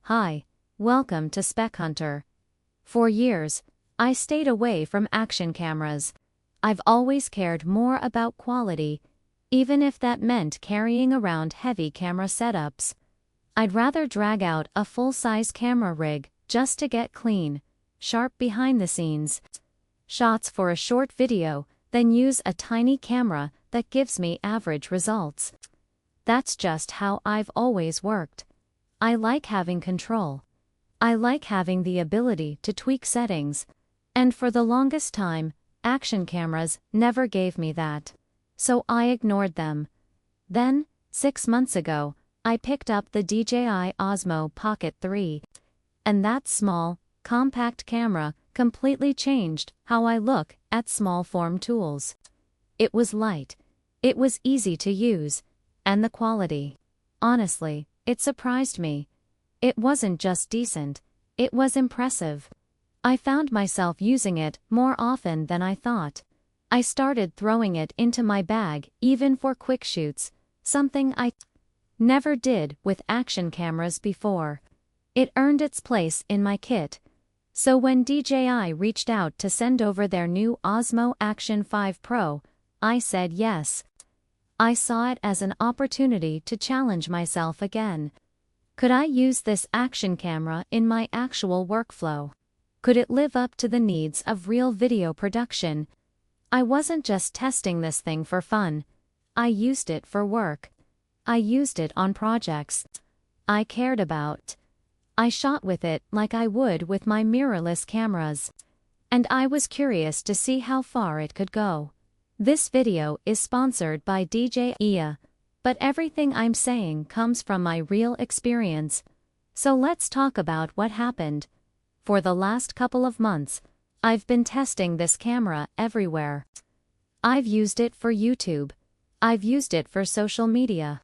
Hi, welcome to Spec Hunter. For years, I stayed away from action cameras. I've always cared more about quality, even if that meant carrying around heavy camera setups. I'd rather drag out a full-size camera rig just to get clean, sharp behind-the-scenes shots for a short video than use a tiny camera that gives me average results. That's just how I've always worked. I like having control. I like having the ability to tweak settings. And for the longest time, action cameras never gave me that. So I ignored them. Then, 6 months ago, I picked up the DJI Osmo Pocket 3. And that small, compact camera completely changed how I look at small-form tools. It was light. It was easy to use. And the quality. Honestly, it surprised me. It wasn't just decent, it was impressive. I found myself using it more often than I thought. I started throwing it into my bag even for quick shoots, something I never did with action cameras before. It earned its place in my kit. So when DJI reached out to send over their new Osmo Action 5 Pro, I said yes. I saw it as an opportunity to challenge myself again. Could I use this action camera in my actual workflow? Could it live up to the needs of real video production? I wasn't just testing this thing for fun. I used it for work. I used it on projects I cared about. I shot with it like I would with my mirrorless cameras. And I was curious to see how far it could go. This video is sponsored by DJI, but everything I'm saying comes from my real experience. So let's talk about what happened. For the last couple of months, I've been testing this camera everywhere. I've used it for YouTube. I've used it for social media.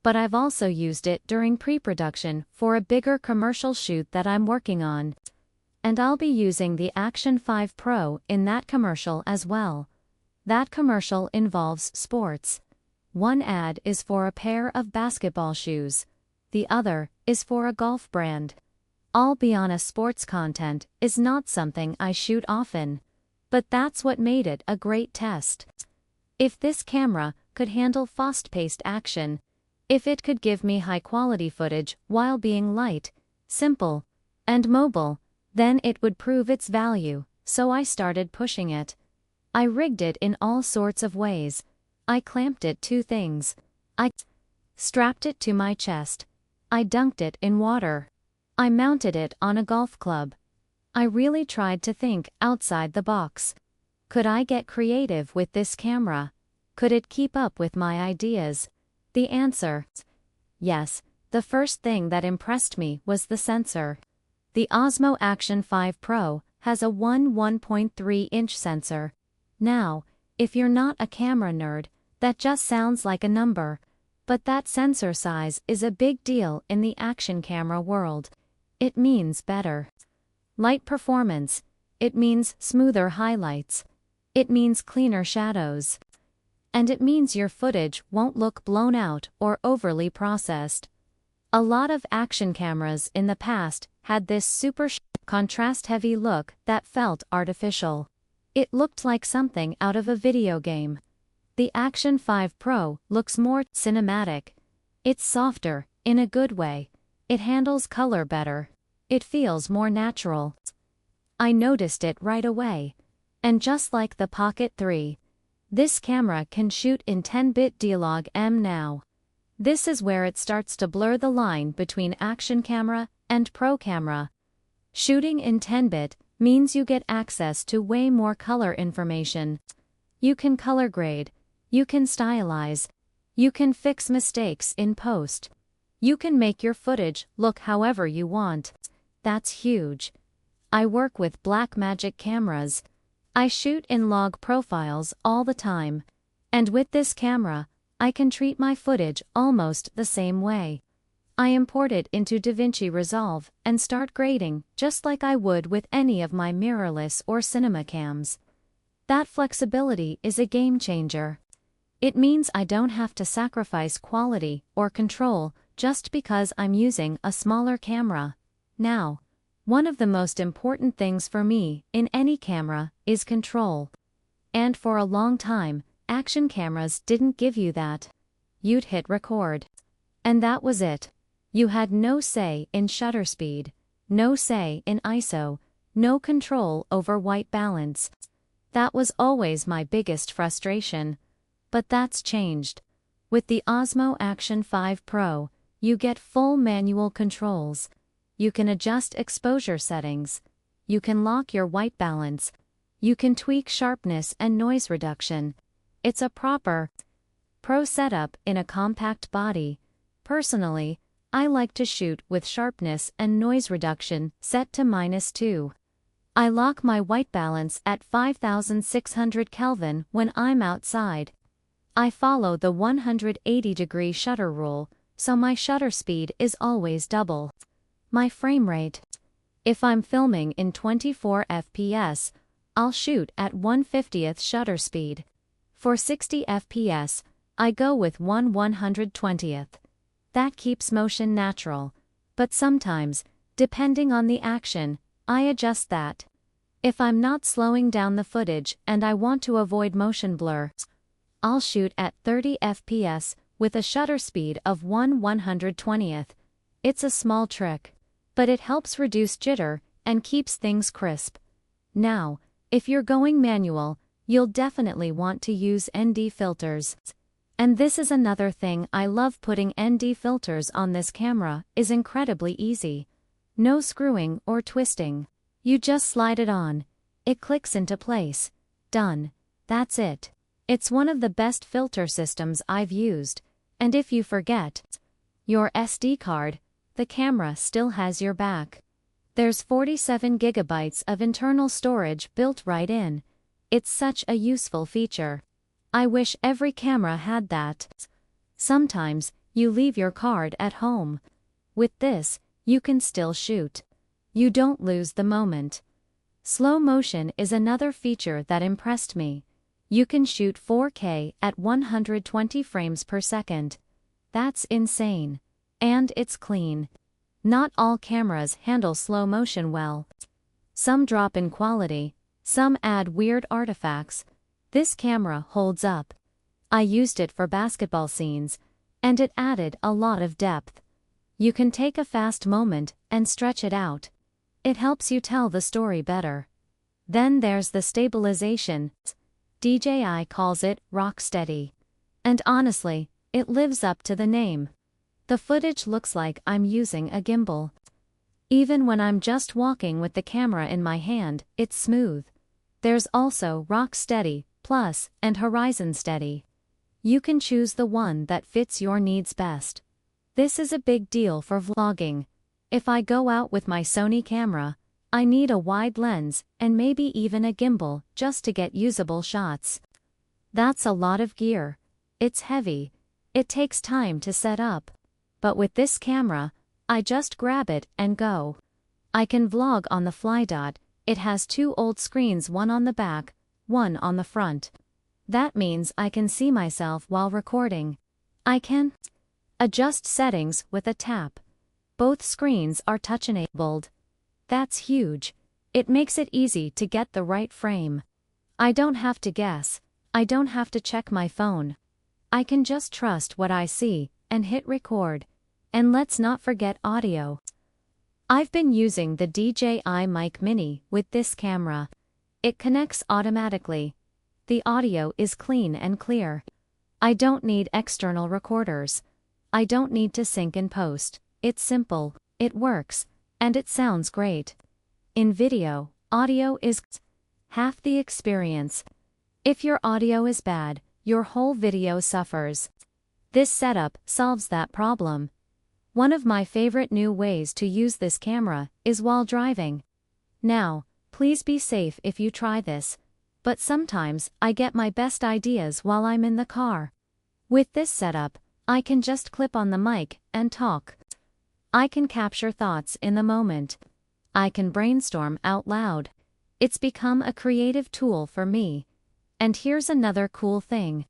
But I've also used it during pre-production for a bigger commercial shoot that I'm working on. And I'll be using the Action 5 Pro in that commercial as well. That commercial involves sports. One ad is for a pair of basketball shoes. The other is for a golf brand. I'll be honest, sports content is not something I shoot often. But that's what made it a great test. If this camera could handle fast-paced action, if it could give me high-quality footage while being light, simple, and mobile, then it would prove its value, so I started pushing it. I rigged it in all sorts of ways. I clamped it to things. I strapped it to my chest. I dunked it in water. I mounted it on a golf club. I really tried to think outside the box. Could I get creative with this camera? Could it keep up with my ideas? The answer: yes. The first thing that impressed me was the sensor. The Osmo Action 5 Pro has a 1.3-inch sensor. Now, if you're not a camera nerd, that just sounds like a number. But that sensor size is a big deal in the action camera world. It means better light performance. It means smoother highlights. It means cleaner shadows. And it means your footage won't look blown out or overly processed. A lot of action cameras in the past had this super contrast-heavy look that felt artificial. It looked like something out of a video game. The Action 5 Pro looks more cinematic. It's softer, in a good way. It handles color better. It feels more natural. I noticed it right away. And just like the Pocket 3, this camera can shoot in 10-bit D-Log-M now. This is where it starts to blur the line between action camera and pro camera. Shooting in 10-bit means you get access to way more color information. You can color grade. You can stylize. You can fix mistakes in post. You can make your footage look however you want. That's huge. I work with Blackmagic cameras. I shoot in log profiles all the time. And with this camera, I can treat my footage almost the same way. I import it into DaVinci Resolve and start grading just like I would with any of my mirrorless or cinema cams. That flexibility is a game changer. It means I don't have to sacrifice quality or control just because I'm using a smaller camera. Now, one of the most important things for me in any camera is control. And for a long time, action cameras didn't give you that. You'd hit record. And that was it. You had no say in shutter speed, no say in ISO, no control over white balance. That was always my biggest frustration. But that's changed. With the Osmo Action 5 Pro, you get full manual controls. You can adjust exposure settings. You can lock your white balance. You can tweak sharpness and noise reduction. It's a proper pro setup in a compact body. Personally, I like to shoot with sharpness and noise reduction set to -2. I lock my white balance at 5600 Kelvin when I'm outside. I follow the 180-degree shutter rule, so my shutter speed is always double. My frame rate. If I'm filming in 24 FPS, I'll shoot at 1/50th shutter speed. For 60 FPS, I go with 1/120th. That keeps motion natural, but sometimes, depending on the action, I adjust that. If I'm not slowing down the footage and I want to avoid motion blur, I'll shoot at 30 FPS with a shutter speed of 1/120th. It's a small trick, but it helps reduce jitter and keeps things crisp. Now, if you're going manual, you'll definitely want to use ND filters. And this is another thing I love. Putting ND filters on this camera is incredibly easy. No screwing or twisting. You just slide it on. It clicks into place. Done. That's it. It's one of the best filter systems I've used, and if you forget your SD card, the camera still has your back. There's 47 gigabytes of internal storage built right in. It's such a useful feature. I wish every camera had that. Sometimes, you leave your card at home. With this, you can still shoot. You don't lose the moment. Slow motion is another feature that impressed me. You can shoot 4K at 120 frames per second. That's insane. And it's clean. Not all cameras handle slow motion well. Some drop in quality, some add weird artifacts. This camera holds up. I used it for basketball scenes, and it added a lot of depth. You can take a fast moment and stretch it out. It helps you tell the story better. Then there's the stabilization. DJI calls it rock steady. And honestly, it lives up to the name. The footage looks like I'm using a gimbal. Even when I'm just walking with the camera in my hand, it's smooth. There's also rock steady, plus, and horizon steady. You can choose the one that fits your needs best. This is a big deal for vlogging. If I go out with my Sony camera, I need a wide lens and maybe even a gimbal just to get usable shots. That's a lot of gear. It's heavy. It takes time to set up. But with this camera, I just grab it and go. I can vlog on the fly. It has two old screens, one on the back, one on the front. That means I can see myself while recording. I can adjust settings with a tap. Both screens are touch-enabled. That's huge. It makes it easy to get the right frame. I don't have to guess. I don't have to check my phone. I can just trust what I see and hit record. And let's not forget audio. I've been using the DJI Mic Mini with this camera. It connects automatically. The audio is clean and clear. I don't need external recorders. I don't need to sync and post. It's simple, it works, and it sounds great. In video, audio is half the experience. If your audio is bad, your whole video suffers. This setup solves that problem. One of my favorite new ways to use this camera is while driving. Now, please be safe if you try this, but sometimes I get my best ideas while I'm in the car. With this setup, I can just clip on the mic and talk. I can capture thoughts in the moment. I can brainstorm out loud. It's become a creative tool for me. And here's another cool thing.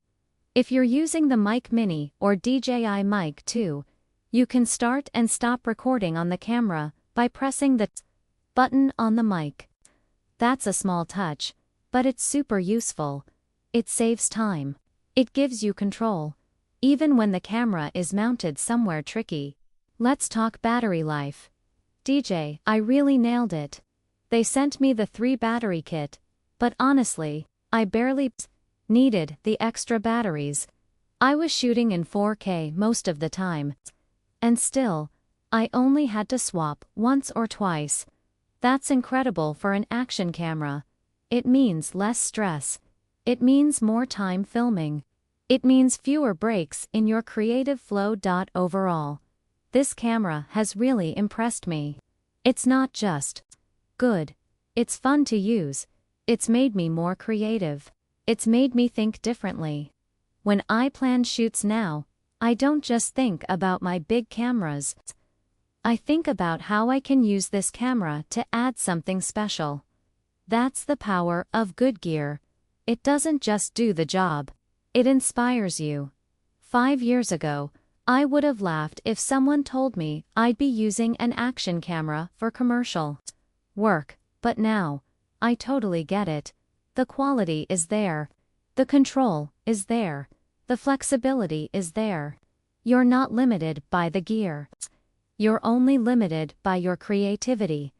If you're using the Mic Mini or DJI Mic 2, You can start and stop recording on the camera by pressing the button on the mic. That's a small touch, but it's super useful. It saves time. It gives you control, even when the camera is mounted somewhere tricky. Let's talk battery life. DJ, I really nailed it. They sent me the 3 battery kit, but honestly, I barely needed the extra batteries. I was shooting in 4K most of the time. And still, I only had to swap once or twice. That's incredible for an action camera. It means less stress. It means more time filming. It means fewer breaks in your creative flow. Overall, this camera has really impressed me. It's not just good. It's fun to use. It's made me more creative. It's made me think differently. When I plan shoots now, I don't just think about my big cameras. I think about how I can use this camera to add something special. That's the power of good gear. It doesn't just do the job. It inspires you. 5 years ago, I would have laughed if someone told me I'd be using an action camera for commercial work, but now, I totally get it. The quality is there. The control is there. The flexibility is there. You're not limited by the gear. You're only limited by your creativity.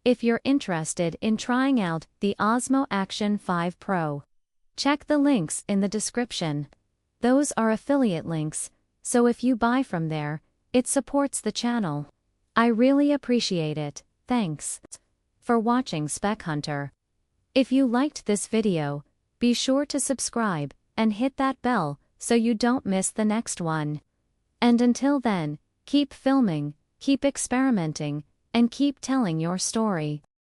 If you're interested in trying out the Osmo Action 5 Pro, check the links in the description. Those are affiliate links, so if you buy from there, it supports the channel. I really appreciate it. Thanks for watching Spec Hunter. If you liked this video, be sure to subscribe and hit that bell so you don't miss the next one. And until then, keep filming, keep experimenting, and keep telling your story.